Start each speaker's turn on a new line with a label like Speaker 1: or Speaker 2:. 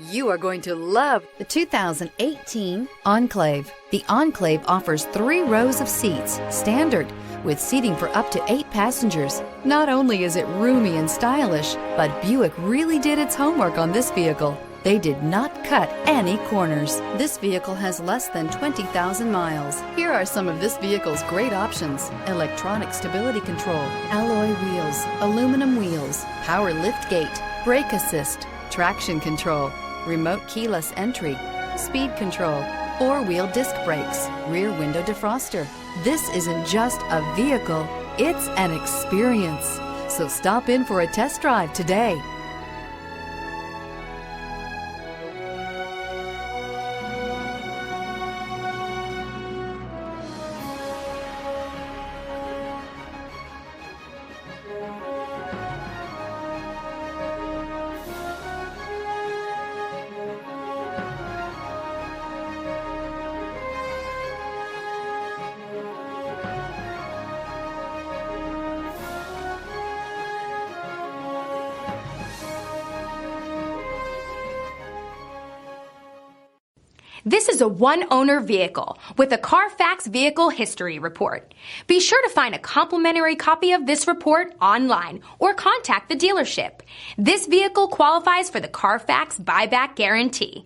Speaker 1: You are going to love the 2018 Enclave. The Enclave offers 3 rows of seats, standard, with seating for up to 8 passengers. Not only is it roomy and stylish, but Buick really did its homework on this vehicle. They did not cut any corners. This vehicle has less than 20,000 miles. Here are some of this vehicle's great options: electronic stability control, alloy wheels, aluminum wheels, power lift gate, brake assist, traction control, remote keyless entry, speed control, 4-wheel disc brakes, rear window defroster. This isn't just a vehicle, it's an experience. So stop in for a test drive today.
Speaker 2: This is a one-owner vehicle with a CARFAX Vehicle History Report. Be sure to find a complimentary copy of this report online or contact the dealership. This vehicle qualifies for the CARFAX Buyback Guarantee.